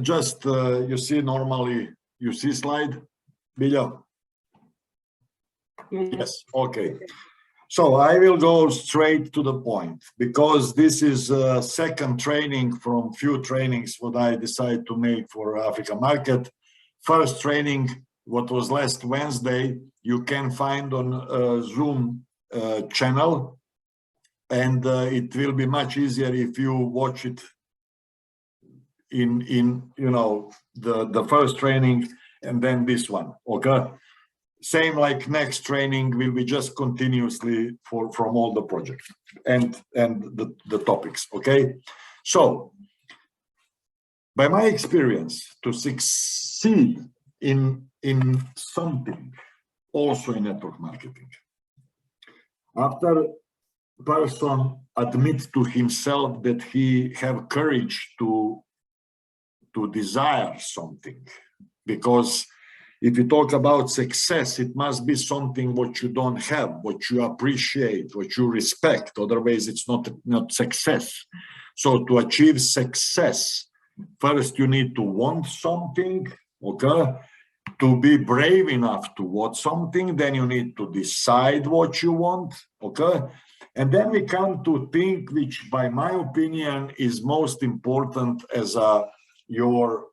just you see normally, you see slide, Bilja? Yes, okay. So I will go straight to the point, because this is a second training from few trainings what I decided to make for Africa market. First training, what was last Wednesday, you can find on Zoom channel, and it will be much easier if you watch it in you know, the first training and then this one, okay? Same like next training will be just continuously from all the projects and the topics, okay? So by my experience, to succeed in something, also in network marketing, after person admits to himself that he have courage to desire something, because if you talk about success, it must be something what you don't have, what you appreciate, what you respect. Otherwise, it's not success. So to achieve success, first you need to want something, okay? To be brave enough to want something, then you need to decide what you want, okay? And then we come to think, which by my opinion is most important as your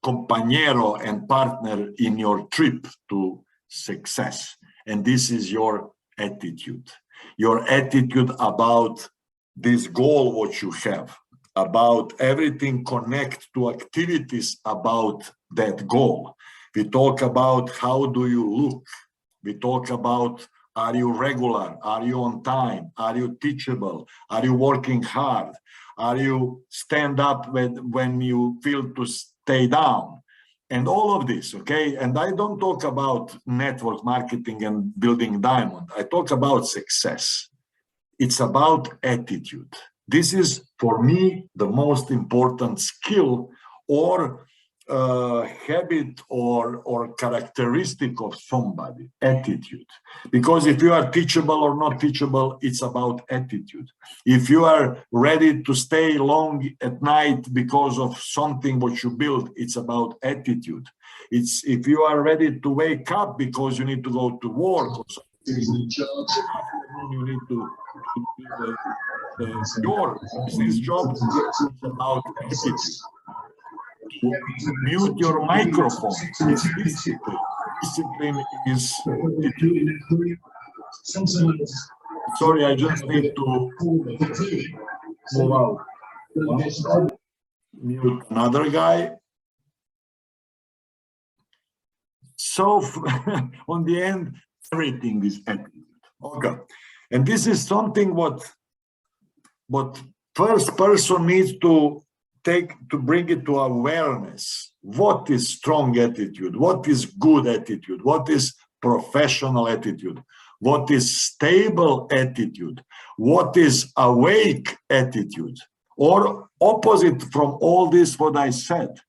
compañero and partner in your trip to success. And this is your attitude about this goal what you have, about everything connect to activities about that goal. We talk about how do you look, we talk about are you regular, are you on time, are you teachable, are you working hard, are you stand up when you feel to stay down, and all of this, okay? And I don't talk about network marketing and building diamond. I talk about success. It's about attitude. This is, for me, the most important skill or habit or characteristic of somebody, attitude. Because if you are teachable or not teachable, it's about attitude. If you are ready to stay long at night because of something what you build, it's about attitude. It's if you are ready to wake up because you need to go to work or something, you need to your business job, it's about attitude. Mute your microphone. It's discipline. Discipline is. Sorry, I just need to move out. Mute another guy. So on the end, everything is attitude. Okay, and this is something what first person needs to bring it to awareness. What is strong attitude? What is good attitude? What is professional attitude? What is stable attitude? What is awake attitude? Or opposite from all this what I said,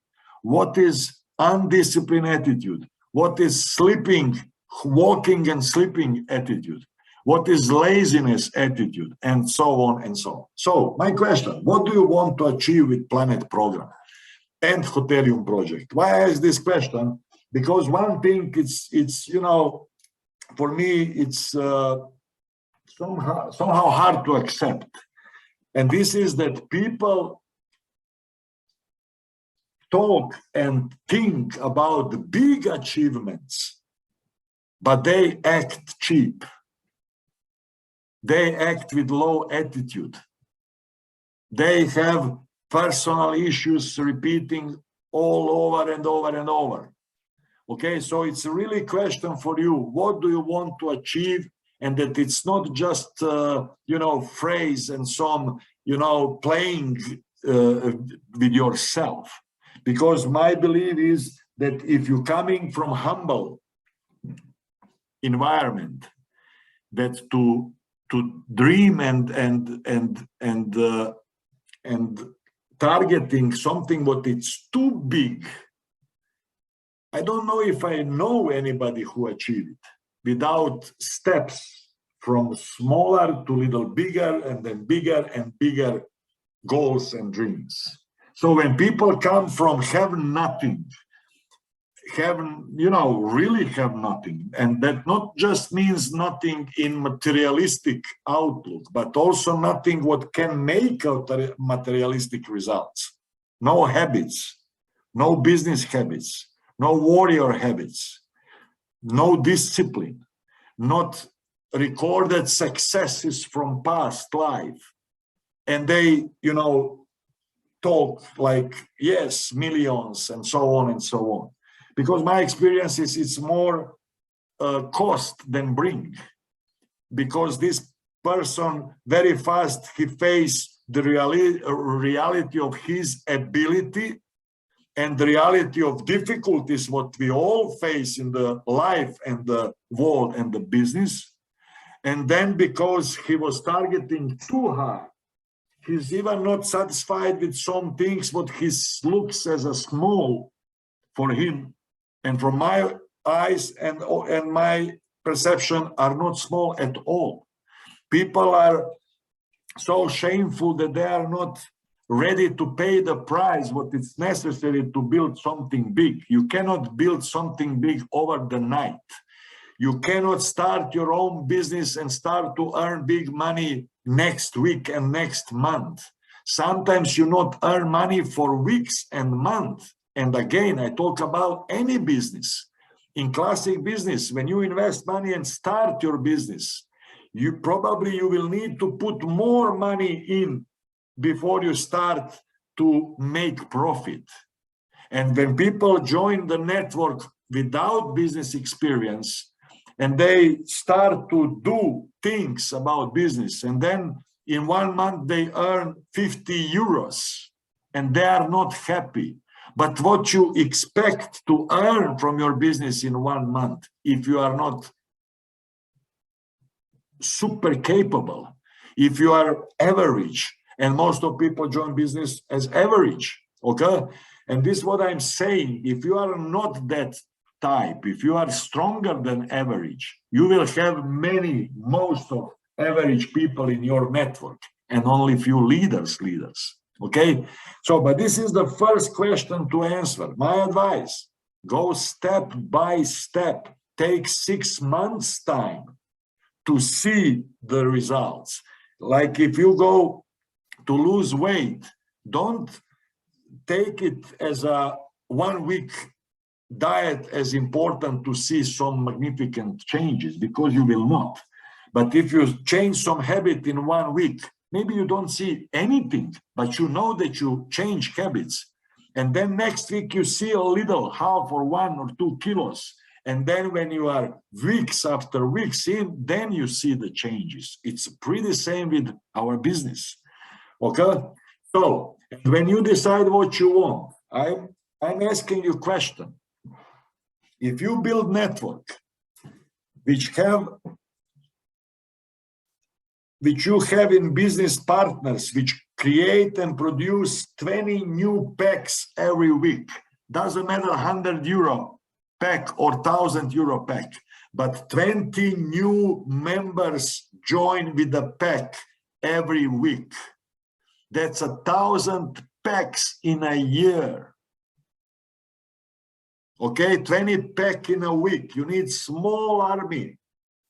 what is undisciplined attitude? What is sleeping, walking and sleeping attitude? What is laziness attitude, and so on and so on. So my question, what do you want to achieve with Planet Program and Hotelium project? Why I ask this question? Because one thing, it's you know, for me, it's somehow hard to accept. And this is that people talk and think about the big achievements, but they act cheap. They act with low attitude. They have personal issues repeating all over and over and over. Okay, so it's really a question for you. What do you want to achieve? And that it's not just, you know, phrase and some, you know, playing with yourself. Because my belief is that if you're coming from humble environment, that to dream and targeting something what it's too big. I don't know if I know anybody who achieved it without steps from smaller to little bigger and then bigger and bigger goals and dreams. So when people come from have nothing, really have nothing, and that not just means nothing in materialistic outlook, but also nothing what can make materialistic results. No habits, no business habits, no warrior habits, no discipline, not recorded successes from past life. And they, talk like, yes, millions and so on and so on. Because my experience is it's more cost than bring. Because this person very fast, he face the reality of his ability and the reality of difficulties what we all face in the life and the world and the business. And then because he was targeting too high, he's even not satisfied with some things what he looks as a small for him. And from my eyes and my perception are not small at all. People are so shameful that they are not ready to pay the price what is necessary to build something big. You cannot build something big over the night. You cannot start your own business and start to earn big money next week and next month. Sometimes you not earn money for weeks and months. And again, I talk about any business. In classic business, when you invest money and start your business, you will need to put more money in before you start to make profit. And when people join the network without business experience, and they start to do things about business, and then in 1 month they earn 50 euros, and they are not happy. But what you expect to earn from your business in 1 month, if you are not super capable, if you are average, and most of people join business as average, okay? And this is what I'm saying. If you are not that type, if you are stronger than average, you will have most of average people in your network and only few leaders, okay? So, but this is the first question to answer. My advice, go step by step, take 6 months time to see the results. Like if you go to lose weight, don't take it as a 1 week diet as important to see some magnificent changes, because you will not. But if you change some habit in 1 week, maybe you don't see anything, but you know that you change habits. And then next week you see a little, half or 1 or 2 kilos. And then when you are weeks after weeks in, then you see the changes. It's pretty same with our business. Okay? So when you decide what you want, I'm asking you a question. If you build network which you have in business partners, which create and produce 20 new packs every week, doesn't matter 100 euro pack or 1,000 euro pack, but 20 new members join with the pack every week. That's 1,000 packs in a year. Okay, 20 pack in a week. You need small army.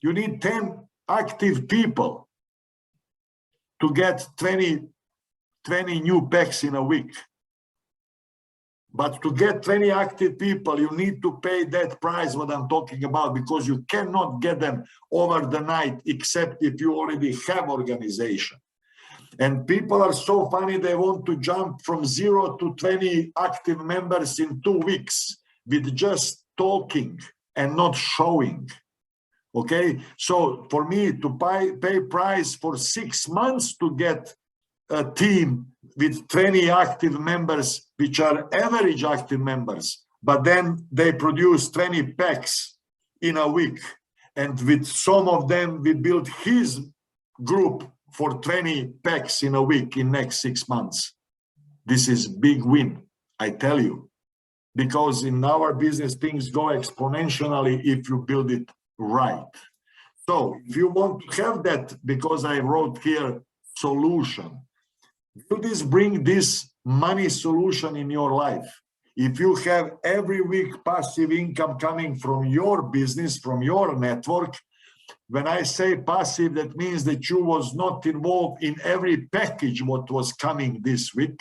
You need 10 active people to get 20 new packs in a week. But to get 20 active people, you need to pay that price what I'm talking about, because you cannot get them over the night except if you already have organization. And people are so funny, they want to jump from 0 to 20 active members in 2 weeks with just talking and not showing. Okay, so for me to pay price for 6 months to get a team with 20 active members, which are average active members, but then they produce 20 packs in a week. And with some of them, we build his group for 20 packs in a week in next 6 months. This is big win, I tell you, because in our business, things go exponentially if you build it right. So if you want to have that, because I wrote here solution, Will this bring this money solution in your life? If you have every week passive income coming from your business, from your network, when I say passive, that means that you was not involved in every package what was coming this week,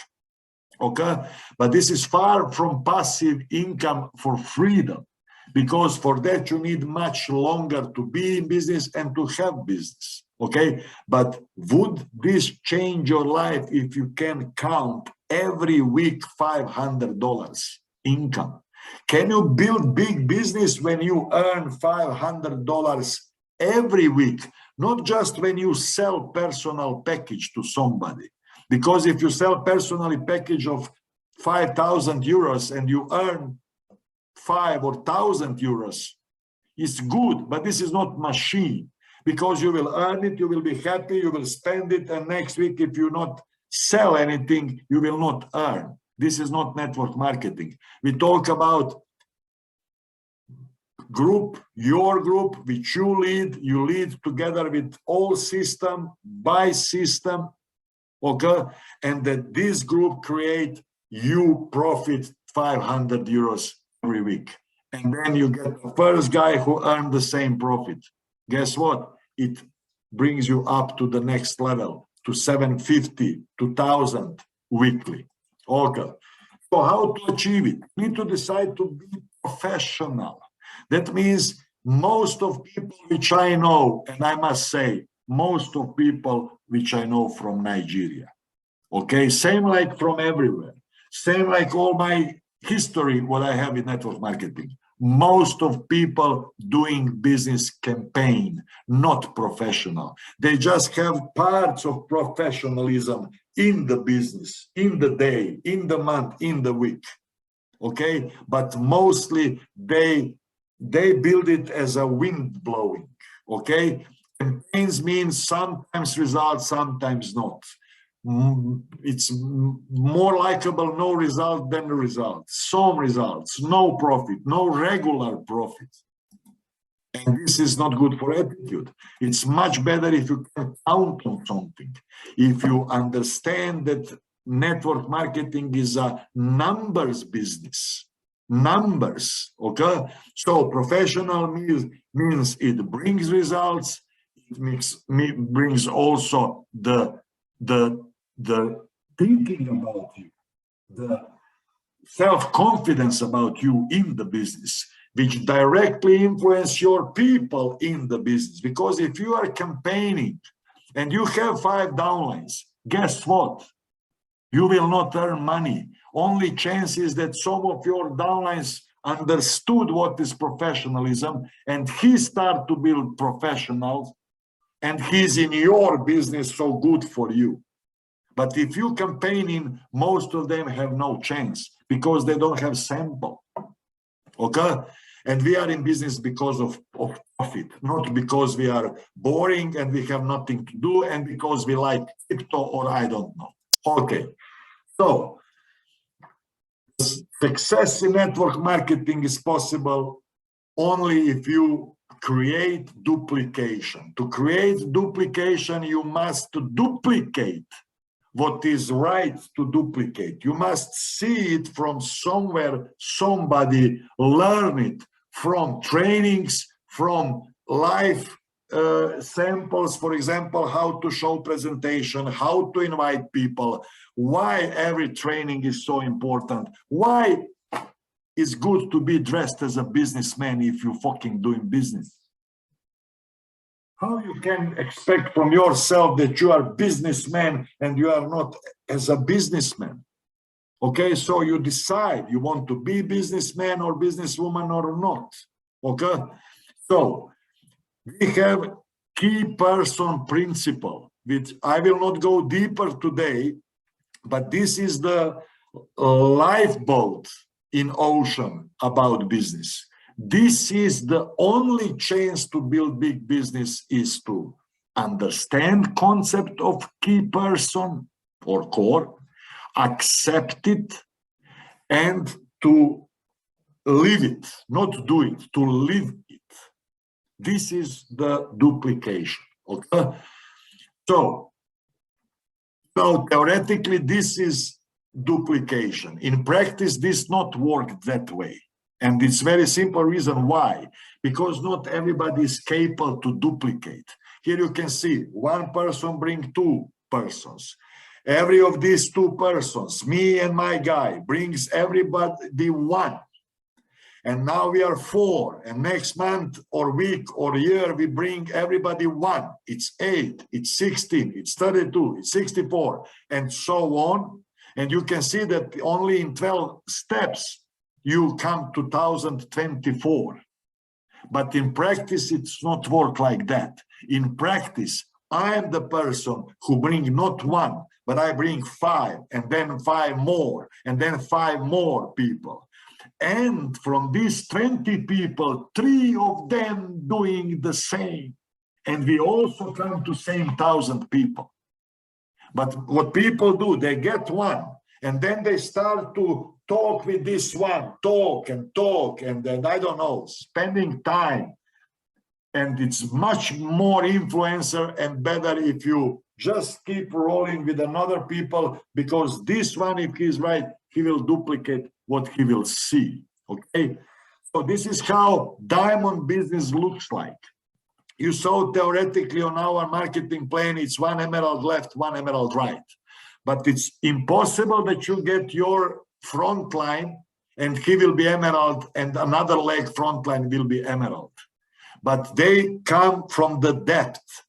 okay? But this is far from passive income for freedom, because for that you need much longer to be in business and to have business, okay? But would this change your life if you can count every week $500 income? Can you build big business when you earn $500 every week, not just when you sell personal package to somebody? Because if you sell personally package of 5,000 euros and you earn 5 or 1,000 euros, it's good, but this is not machine, because you will earn it, you will be happy, you will spend it, and next week if you not sell anything, you will not earn. This is not network marketing. We talk about group, your group, which you lead together with all system, by system, okay? And that this group create you profit 500 euros every week. And then you get the first guy who earned the same profit. Guess what? It brings you up to the next level, to 750, 2,000 weekly. Okay. So how to achieve it? You need to decide to be professional. That means most of people which I know, and I must say, most of people which I know from Nigeria, okay? Same like from everywhere. Same like all my history, what I have in network marketing. Most of people doing business campaign, not professional. They just have parts of professionalism in the business, in the day, in the month, in the week, okay? But mostly they build it as a wind blowing, okay? Campaigns means sometimes results, sometimes not. It's more likable no result than the result. Some results, no profit, no regular profit. And this is not good for attitude. It's much better if you can count on something. If you understand that network marketing is a numbers business. Numbers, okay? So professional means it brings results. It brings also the thinking about you, the self-confidence about you in the business, which directly influence your people in the business. Because if you are campaigning and you have 5 downlines, guess what? You will not earn money. Only chance is that some of your downlines understood what is professionalism and he start to build professionals and he's in your business, so good for you. But if you campaigning, most of them have no chance because they don't have sample, okay? And we are in business because of profit, not because we are boring and we have nothing to do and because we like crypto or I don't know. Okay, so success in network marketing is possible only if you create duplication. To create duplication, you must duplicate what is right to duplicate. You must see it from somewhere, somebody learn it from trainings, from live samples, for example, how to show presentation, how to invite people, why every training is so important, why it's good to be dressed as a businessman if you're fucking doing business. How you can expect from yourself that you are a businessman and you are not as a businessman? Okay, so you decide you want to be businessman or businesswoman or not. Okay, so we have key person principle, which I will not go deeper today, but this is the lifeboat in ocean about business. This is the only chance to build big business is to understand concept of key person or core, accept it, and to live it, not do it, to live it. This is the duplication, okay? So So theoretically, this is duplication. In practice, this not work that way. And it's very simple reason why. Because not everybody is capable to duplicate. Here you can see one person bring two persons. Every of these two persons, me and my guy, brings everybody one. And now we are four, and next month or week or year, we bring everybody one. It's 8, it's 16, it's 32, it's 64, and so on. And you can see that only in 12 steps, you come to 2024. But in practice, it's not work like that. In practice, I am the person who bring not one, but I bring 5, and then 5 more, and then 5 more people. And from these 20 people, 3 of them doing the same. And we also come to same 1,000 people. But what people do, they get one, and then they start to talk with this one, talk, and then, I don't know, spending time. And it's much more influencer and better if you just keep rolling with another people, because this one, if he's right, he will duplicate what he will see. Okay, so this is how diamond business looks like. You saw theoretically on our marketing plan, it's 1 emerald left, 1 emerald right. But it's impossible that you get your front line and he will be emerald and another leg front line will be emerald. But they come from the depth.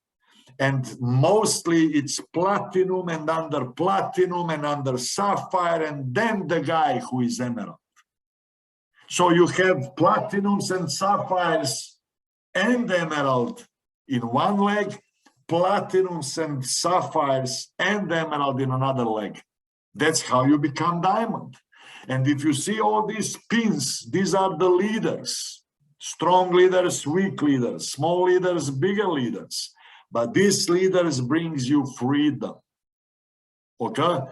And mostly it's platinum and under sapphire, and then the guy who is emerald. So you have platinums and sapphires and emerald in one leg, platinums and sapphires and emerald in another leg. That's how you become diamond. And if you see all these pins, these are the leaders. Strong leaders, weak leaders, small leaders, bigger leaders. But these leaders brings you freedom, okay?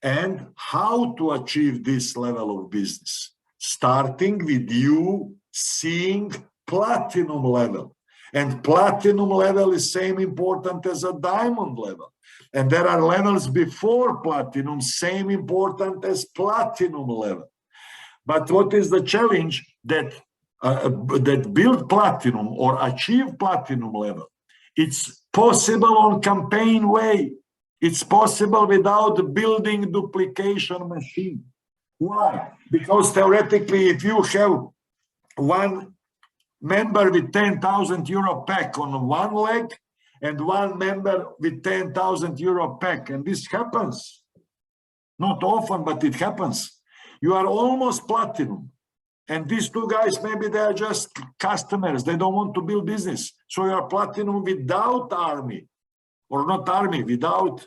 And how to achieve this level of business? Starting with you seeing platinum level. And platinum level is same important as a diamond level. And there are levels before platinum, same important as platinum level. But what is the challenge? That build platinum or achieve platinum level, it's possible on campaign way. It's possible without building duplication machine. Why? Because theoretically, if you have one member with 10,000 euro pack on one leg and one member with 10,000 euro pack, and this happens, not often, but it happens, you are almost platinum. And these two guys, maybe they are just customers. They don't want to build business. So you are platinum without army, or not army, without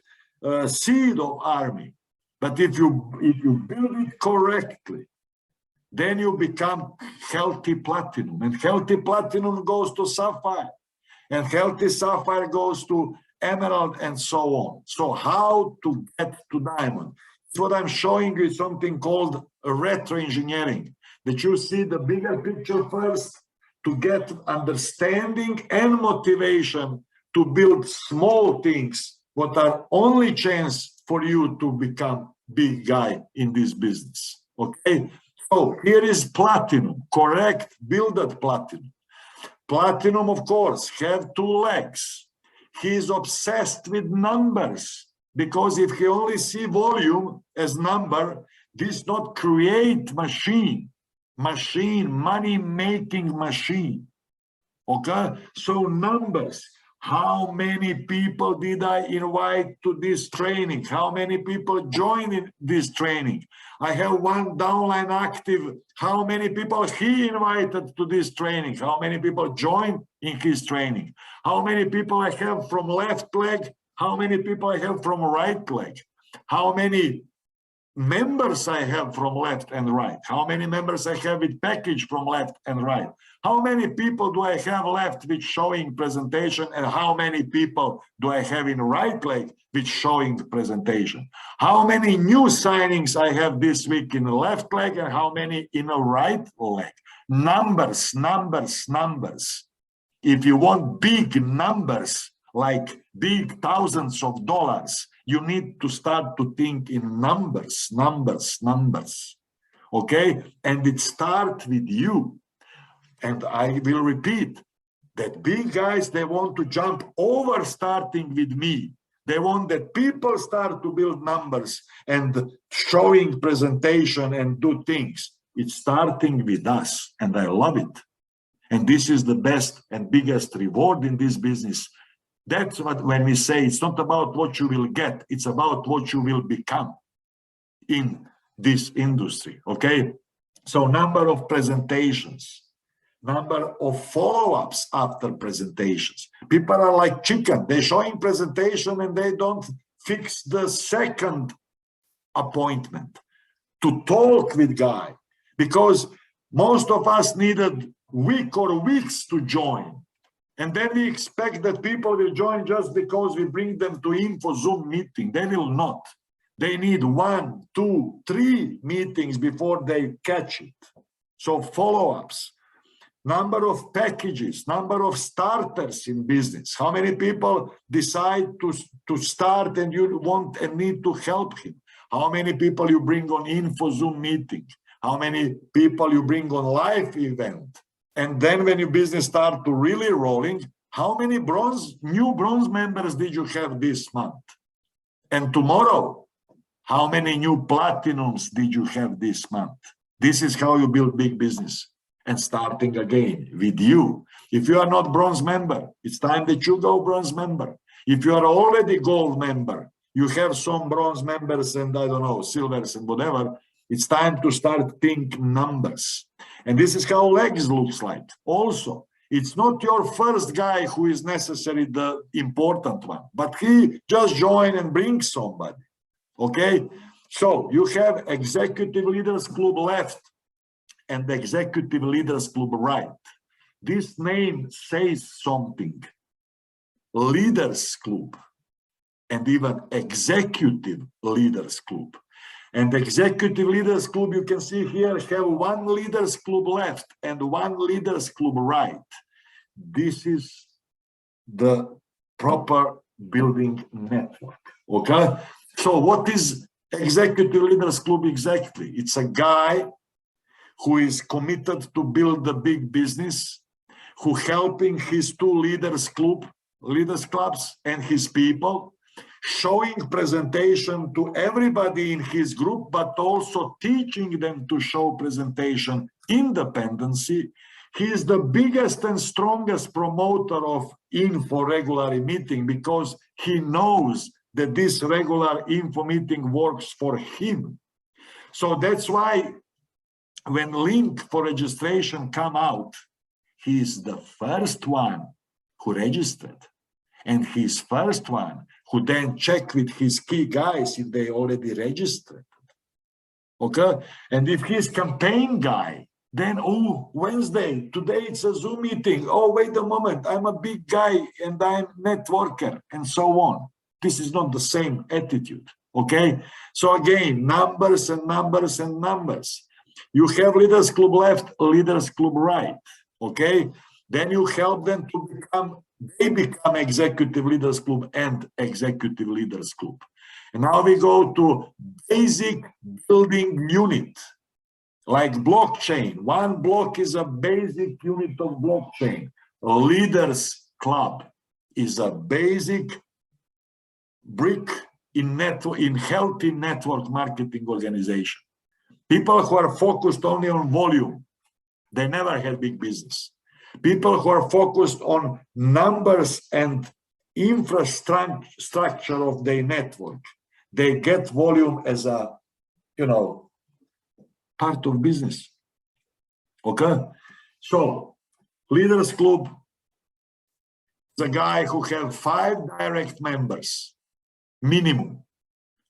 seed of army. But if you build it correctly, then you become healthy platinum. And healthy platinum goes to sapphire. And healthy sapphire goes to emerald, and so on. So how to get to diamond? So what I'm showing you is something called retro engineering. That you see the bigger picture first to get understanding and motivation to build small things, what are only chance for you to become big guy in this business. Okay, so here is platinum, correct, build that platinum. Platinum, of course, have 2 legs. He is obsessed with numbers, because if he only see volume as number, this not create machine, money-making machine, okay? So numbers, how many people did I invite to this training? How many people joined in this training? I have one downline active. How many people he invited to this training? How many people joined in his training? How many people I have from left leg? How many people I have from right leg? How many members I have from left and right? How many members I have with package from left and right? How many people do I have left with showing presentation, and how many people do I have in right leg with showing presentation? How many new signings I have this week in the left leg, and how many in the right leg? Numbers, numbers, numbers. If you want big numbers, like big thousands of dollars, you need to start to think in numbers, numbers, numbers. Okay? And it starts with you. And I will repeat that big guys, they want to jump over starting with me. They want that people start to build numbers and showing presentation and do things. It's starting with us, and I love it. And this is the best and biggest reward in this business. That's what, when we say it's not about what you will get, it's about what you will become in this industry, okay? So number of presentations, number of follow-ups after presentations. People are like chicken. They're showing presentation and they don't fix the second appointment to talk with guy, because most of us needed week or weeks to join. And then we expect that people will join just because we bring them to info Zoom meeting. They will not. They need 1, 2, 3 meetings before they catch it. So follow-ups. Number of packages, number of starters in business. How many people decide to start and you want and need to help him? How many people you bring on info Zoom meeting? How many people you bring on live event? And then when your business start to really rolling, how many new bronze members did you have this month? And tomorrow, how many new platinums did you have this month? This is how you build big business. And starting again with you. If you are not bronze member, it's time that you go bronze member. If you are already gold member, you have some bronze members and I don't know, silvers and whatever, it's time to start think numbers. And this is how legs looks like. Also, it's not your first guy who is necessarily the important one, but he just join and bring somebody. Okay? So you have Executive Leaders Club left and the Executive Leaders Club right. This name says something. Leaders Club and even Executive Leaders Club. And Executive Leaders Club, you can see here, have 1 Leaders Club left and 1 Leaders Club right. This is the proper building network, okay? So what is Executive Leaders Club exactly? It's a guy who is committed to build the big business, who helping his 2 leaders clubs and his people, showing presentation to everybody in his group, but also teaching them to show presentation independency. He is the biggest and strongest promoter of info regular meeting because he knows that this regular info meeting works for him. So that's why when link for registration come out, he is the first one who registered. And he's first one who then check with his key guys if they already registered. Okay? And if he's campaign guy, then, oh, Wednesday, today it's a Zoom meeting. Oh, wait a moment, I'm a big guy and I'm networker and so on. This is not the same attitude. Okay? So again, numbers and numbers and numbers. You have Leaders Club left, Leaders Club right. Okay? Then you help them to become, they become Executive Leaders Club and Executive Leaders Club. And now we go to basic building unit, like blockchain. 1 block is a basic unit of blockchain. Leaders Club is a basic brick in healthy network marketing organization. People who are focused only on volume, they never had big business. People who are focused on numbers and infrastructure of their network, they get volume as a, part of business. Okay? So, Leaders Club is a guy who have 5 direct members, minimum.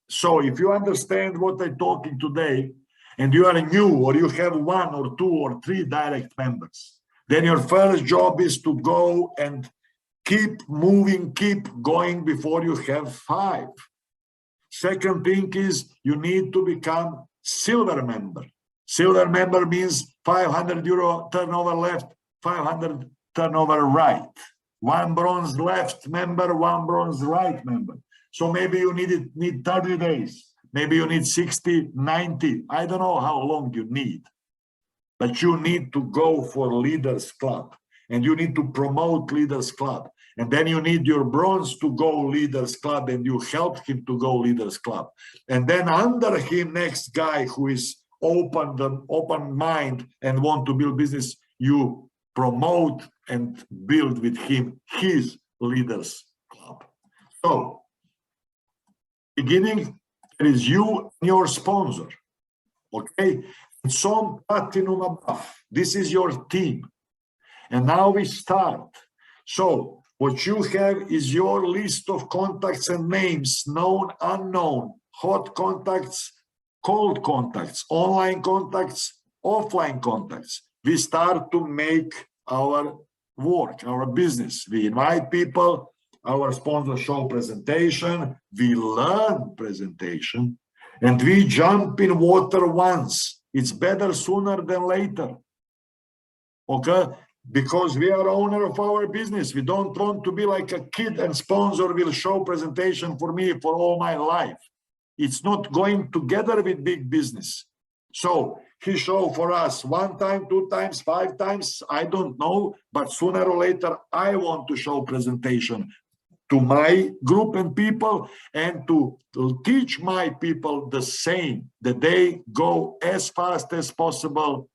So, if you understand what I'm talking today, and you are new, or you have 1 or 2 or 3 direct members, then your first job is to go and keep moving, keep going before you have 5. Second thing is you need to become silver member. Silver member means 500 euro turnover left, 500 turnover right. 1 bronze left member, 1 bronze right member. So maybe you need 30 days. Maybe you need 60, 90. I don't know how long you need. But you need to go for Leaders Club. And you need to promote Leaders Club. And then you need your bronze to go Leaders Club, and you help him to go Leaders Club. And then under him, next guy who is open mind and want to build business, you promote and build with him his Leaders Club. So, beginning, there is you and your sponsor, okay? And some platinum above. This is your team. And now we start. So, what you have is your list of contacts and names, known, unknown, hot contacts, cold contacts, online contacts, offline contacts. We start to make our work, our business. We invite people, our sponsors show presentation, we learn presentation, and we jump in water once. It's better sooner than later. Okay? Because we are owner of our business. We don't want to be like a kid and sponsor will show presentation for me for all my life. It's not going together with big business. So he show for us 1 time, 2 times, 5 times, I don't know, but sooner or later, I want to show presentation to my group and people, and to teach my people the same, that they go as fast as possible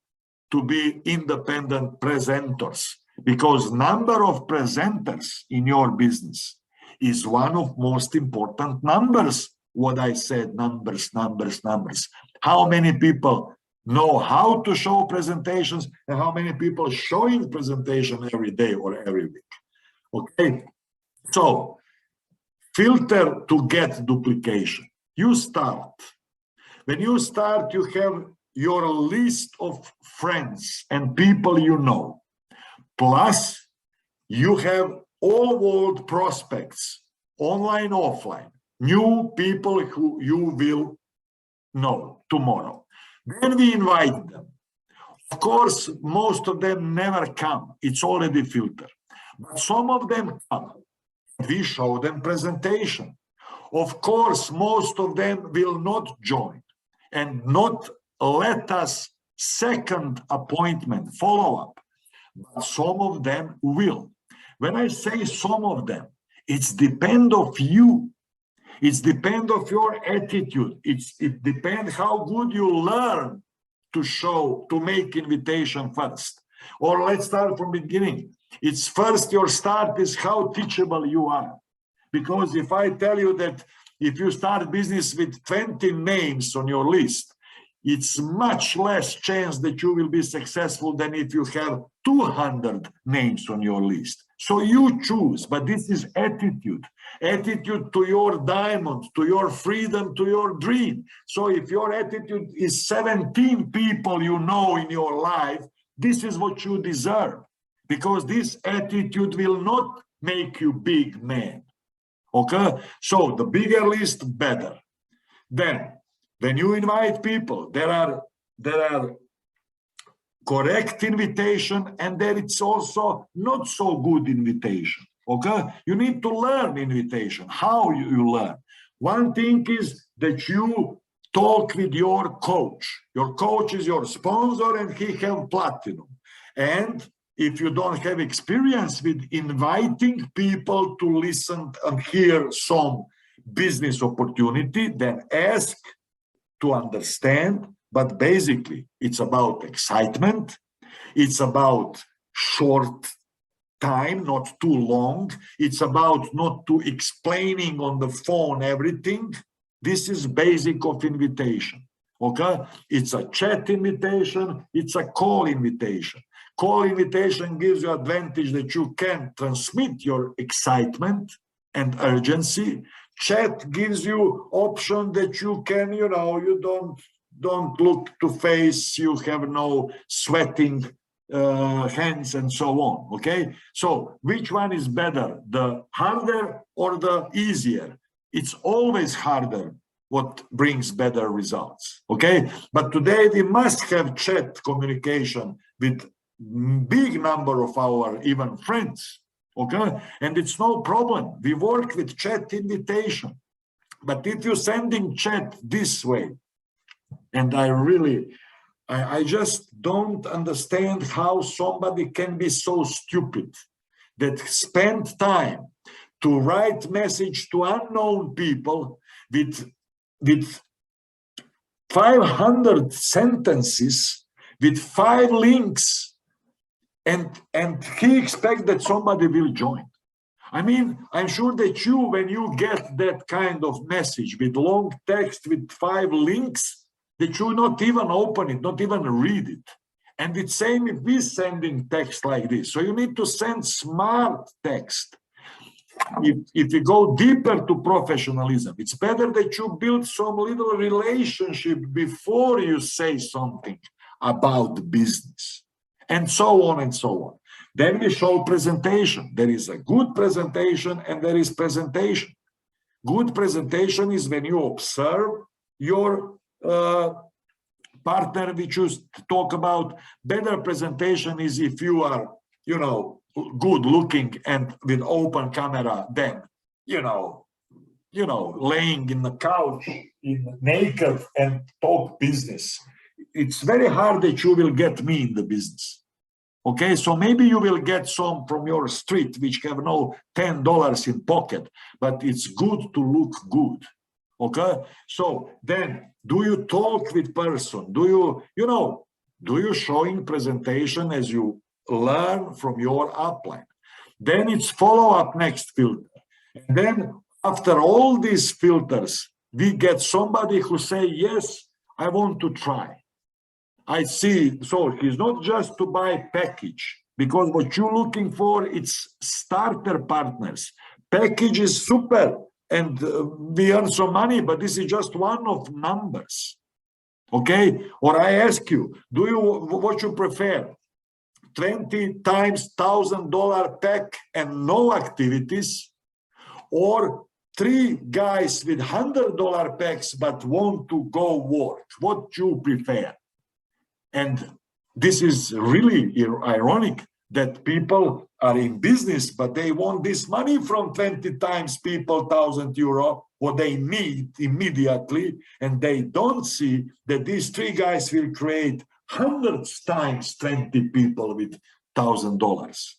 to be independent presenters, because number of presenters in your business is one of most important numbers. What I said, numbers. How many people know how to show presentations, and how many people showing presentation every day or every week? Okay, so filter to get duplication. You start. When you start, you have your list of friends and people you know. Plus, you have all world prospects, online, offline, new people who you will know tomorrow. Then we invite them. Of course, most of them never come. It's already filtered. But some of them come. We show them presentation. Of course, most of them will not join and not let us second appointment, follow-up. But some of them will. When I say some of them, it's depend of you. It's depend of your attitude. It depends how good you learn to show, to make invitation first. Or let's start from beginning. It's first, your start is how teachable you are. Because if I tell you that if you start business with 20 names on your list, it's much less chance that you will be successful than if you have 200 names on your list. So you choose, but this is attitude. Attitude to your diamond, to your freedom, to your dream. So if your attitude is 17 people you know in your life, this is what you deserve. Because this attitude will not make you big man. Okay? So the bigger list, better. Then, when you invite people, there are correct invitation, and there it's also not so good invitation. Okay, you need to learn invitation. How you learn? One thing is that you talk with your coach. Your coach is your sponsor, and he have platinum. And if you don't have experience with inviting people to listen and hear some business opportunity, then ask to understand. But basically, it's about excitement. It's about short time, not too long. It's about not to explaining on the phone everything. This is basic of invitation. Okay? It's a chat invitation. It's a call invitation. Call invitation gives you advantage that you can transmit your excitement and urgency. Chat gives you option that you can, you don't look to face, you have no sweating hands and so on. Okay, so which one is better, the harder or the easier? It's always harder what brings better results. Okay, but today we must have chat communication with big number of our even friends. Okay, and it's no problem. We work with chat invitation. But if you're sending chat this way, and I just don't understand how somebody can be so stupid that spend time to write message to unknown people with 500 sentences, with 5 links, and he expects that somebody will join. I mean, I'm sure that you, when you get that kind of message with long text with 5 links, that you not even open it, not even read it. And it's same if we sending text like this. So you need to send smart text. If you go deeper to professionalism, it's better that you build some little relationship before you say something about business, and so on and so on. Then we show presentation. There is a good presentation and there is presentation. Good presentation is when you observe your partner, which you talk about. Better presentation is if you are, good looking and with open camera, then, laying in the couch naked and talk business. It's very hard that you will get me in the business. Okay, so maybe you will get some from your street which have no $10 in pocket, but it's good to look good. Okay, so then do you talk with person? Do you showing presentation as you learn from your upline? Then it's follow up next filter. And then after all these filters, we get somebody who say, yes, I want to try. I see, so he's not just to buy package, because what you're looking for, it's starter partners. Package is super, and we earn some money, but this is just one of numbers. Okay, or I ask you, what you prefer? 20 times $1,000 pack and no activities, or 3 guys with $100 packs but want to go work? What you prefer? And this is really ironic that people are in business, but they want this money from 20 times people, €1,000, what they need immediately. And they don't see that these 3 guys will create hundreds times 20 people with $1,000.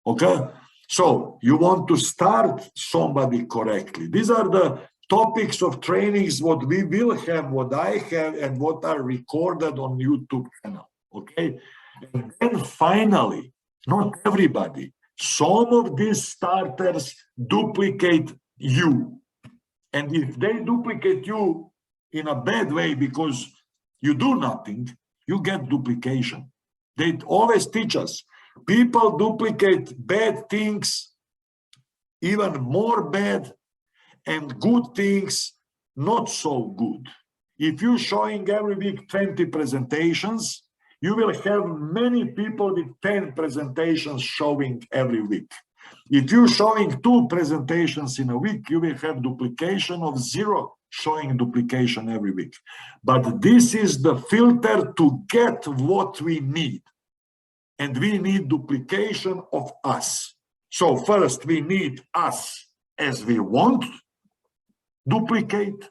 Okay? So you want to start somebody correctly. These are the topics of trainings, what we will have, what I have, and what are recorded on YouTube channel. Okay, and then finally, not everybody, some of these starters duplicate you, and if they duplicate you in a bad way because you do nothing, you get duplication. They always teach us, people duplicate bad things, even more bad, and good things not so good. If you're showing every week 20 presentations, you will have many people with 10 presentations showing every week. If you're showing 2 presentations in a week, you will have duplication of 0 showing duplication every week. But this is the filter to get what we need. And we need duplication of us. So first we need us as we want duplicate.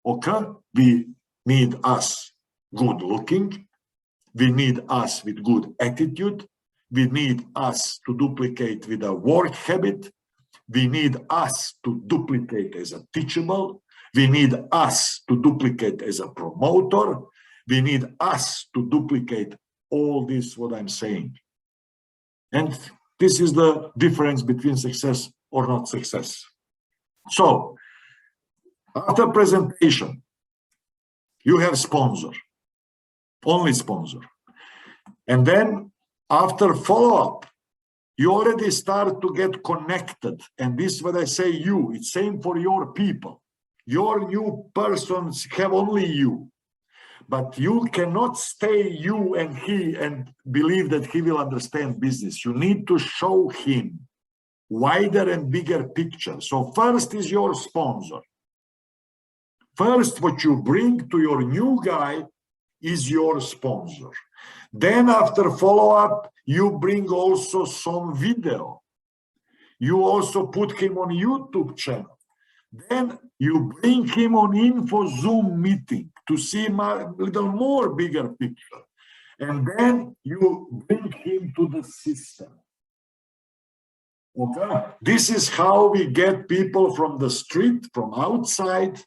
Okay, we need us good looking, we need us with good attitude, we need us to duplicate with a work habit, we need us to duplicate as a teachable, we need us to duplicate as a promoter, we need us to duplicate all this what I'm saying. And this is the difference between success or not success. So, after presentation, you have sponsor, only sponsor. And then after follow-up, you already start to get connected. And this is what I say you, it's same for your people. Your new persons have only you. But you cannot stay you and he and believe that he will understand business. You need to show him wider and bigger picture. So first is your sponsor. First, what you bring to your new guy is your sponsor. Then after follow-up, you bring also some video. You also put him on YouTube channel. Then you bring him on info Zoom meeting to see a little more bigger picture. And then you bring him to the system. Okay? This is how we get people from the street, from outside,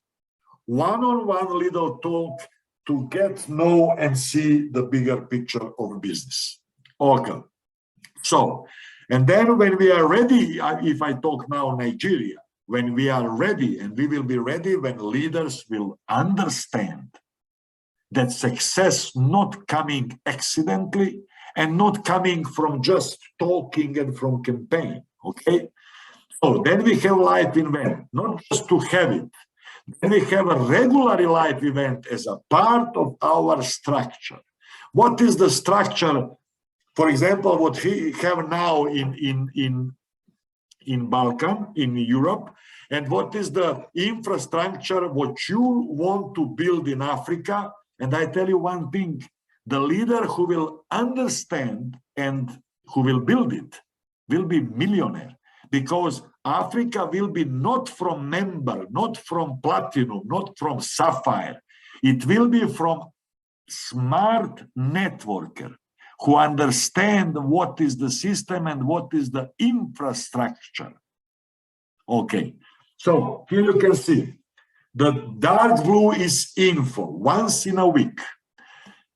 one-on-one little talk to get know and see the bigger picture of business. Okay. So, and then when we are ready, if I talk now Nigeria, when we are ready, and we will be ready when leaders will understand that success not coming accidentally and not coming from just talking and from campaign, okay? So then we have live event, not just to have it. Then we have a regular live event as a part of our structure. What is the structure? For example, what we have now in Balkan, in Europe, and what is the infrastructure, what you want to build in Africa. And I tell you one thing, the leader who will understand and who will build it will be millionaire, because Africa will be not from member, not from platinum, not from sapphire. It will be from smart networker who understand what is the system and what is the infrastructure. Okay, so here you can see the dark blue is info once in a week.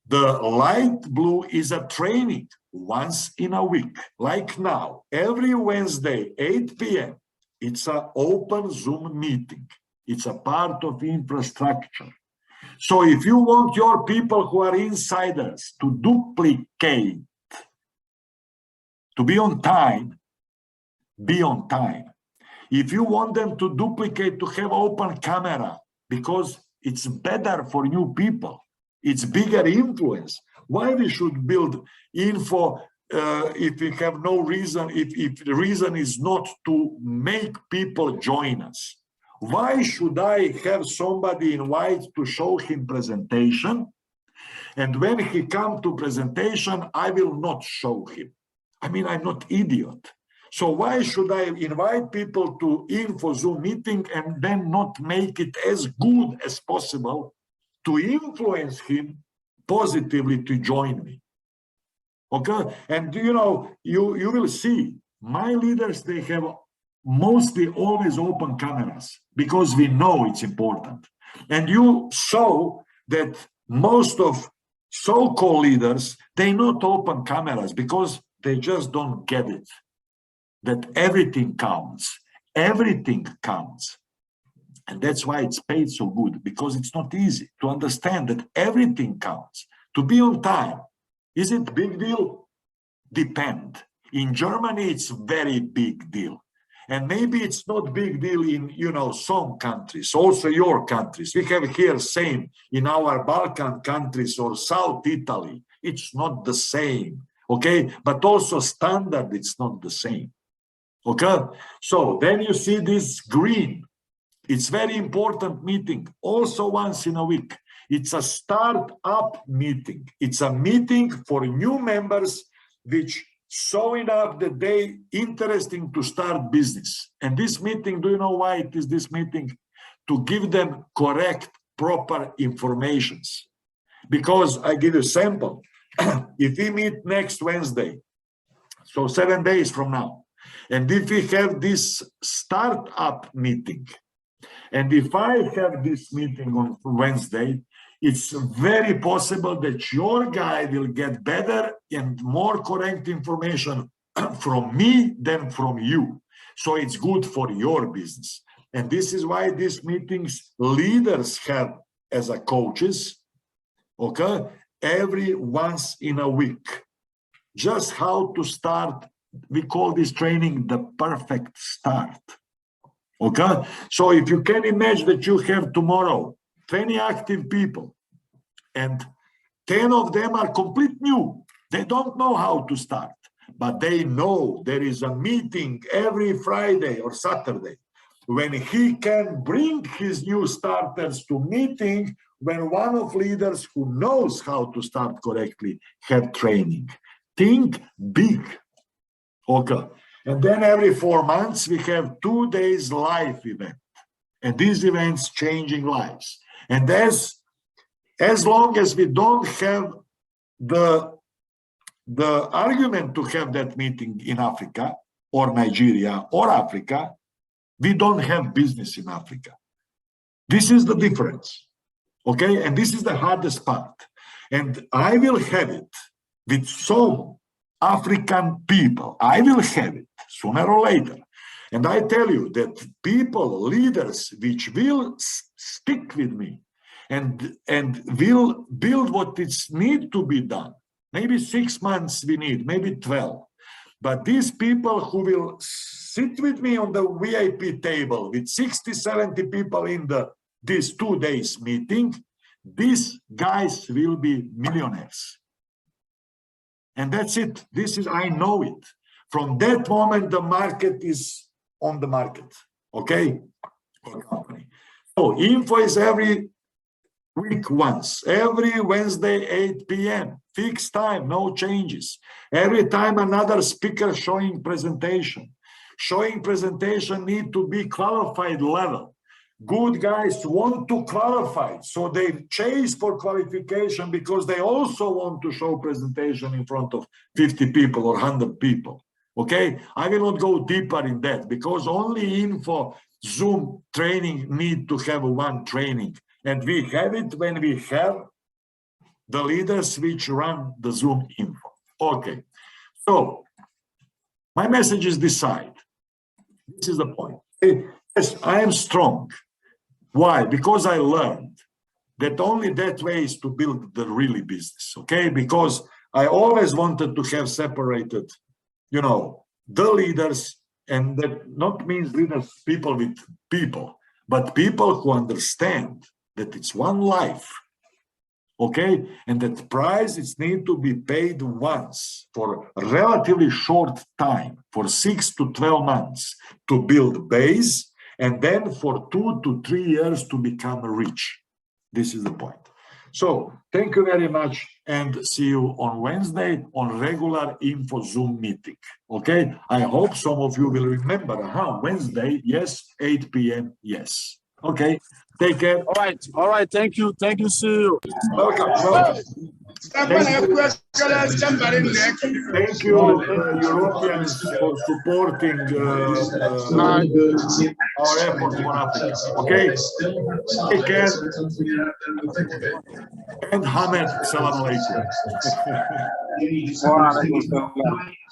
The light blue is a training once in a week, like now, every Wednesday, 8 p.m. It's an open Zoom meeting. It's a part of infrastructure. So if you want your people who are insiders to duplicate, to be on time, be on time. If you want them to duplicate, to have open camera, because it's better for new people, it's bigger influence. Why we should build info if we have no reason, if the reason is not to make people join us? Why should I have somebody invite to show him presentation, and when he come to presentation, I will not show him? I mean, I'm not idiot. So why should I invite people to info Zoom meeting and then not make it as good as possible to influence him positively to join me? Okay, and you know, you will see my leaders, they have mostly always open cameras because we know it's important. And you saw that most of so-called leaders, they not open cameras because they just don't get it, that everything counts. Everything counts. And that's why it's paid so good, because it's not easy to understand that everything counts. To be on time, is it big deal? Depend. In Germany, it's very big deal. And maybe it's not big deal in, you know, some countries, also your countries. We have here same in our Balkan countries or South Italy. It's not the same, okay? But also standard, it's not the same, okay? So then you see this green. It's very important meeting, also once in a week. It's a start-up meeting. It's a meeting for new members which showing up that they interesting to start business. And this meeting, do you know why it is this meeting? To give them correct, proper informations. Because I give you a sample. If we meet next Wednesday, so 7 days from now, and if we have this start-up meeting, and if I have this meeting on Wednesday, it's very possible that your guy will get better and more correct information from me than from you. So it's good for your business. And this is why these meetings leaders have as a coaches, okay, every once in a week. Just how to start, we call this training the perfect start. Okay, so if you can imagine that you have tomorrow 20 active people and 10 of them are complete new, they don't know how to start, but they know there is a meeting every Friday or Saturday when he can bring his new starters to meeting, when one of leaders who knows how to start correctly have training. Think big. Okay. And then every 4 months, we have 2 days live event. And these events changing lives. And as long as we don't have the argument to have that meeting in Africa or Nigeria or Africa, we don't have business in Africa. This is the difference, okay? And this is the hardest part. And I will have it with some African people. I will have it sooner or later. And I tell you that people, leaders, which will stick with me and will build what is need to be done. Maybe 6 months we need, maybe 12. But these people who will sit with me on the VIP table with 60, 70 people in this 2 days meeting, these guys will be millionaires. And that's it. I know it. From that moment, the market is on the market, okay? For company. So info is every week once, every Wednesday, 8 p.m., fixed time, no changes. Every time another speaker showing presentation. Showing presentation need to be qualified level. Good guys want to qualify, so they chase for qualification because they also want to show presentation in front of 50 people or 100 people, okay? I will not go deeper in that because only info Zoom training need to have one training. And we have it when we have the leaders which run the Zoom info. Okay, so my message is decide. This is the point. Yes, I am strong. Why? Because I learned that only that way is to build the really business, okay? Because I always wanted to have separated, you know, the leaders, and that not means leaders, people with people, but people who understand that it's one life, okay? And that price is need to be paid once for a relatively short time, for 6 to 12 months to build base, and then for 2 to 3 years to become rich. This is the point. So thank you very much and see you on Wednesday on regular info Zoom meeting. Okay, I hope some of you will remember. Wednesday, yes, 8 p.m. yes. Okay, take care. All right, thank you, CEO. Welcome. Thank you, Europeans, for supporting our efforts for Africa. Okay, take care. And Hamed, salam alaikum.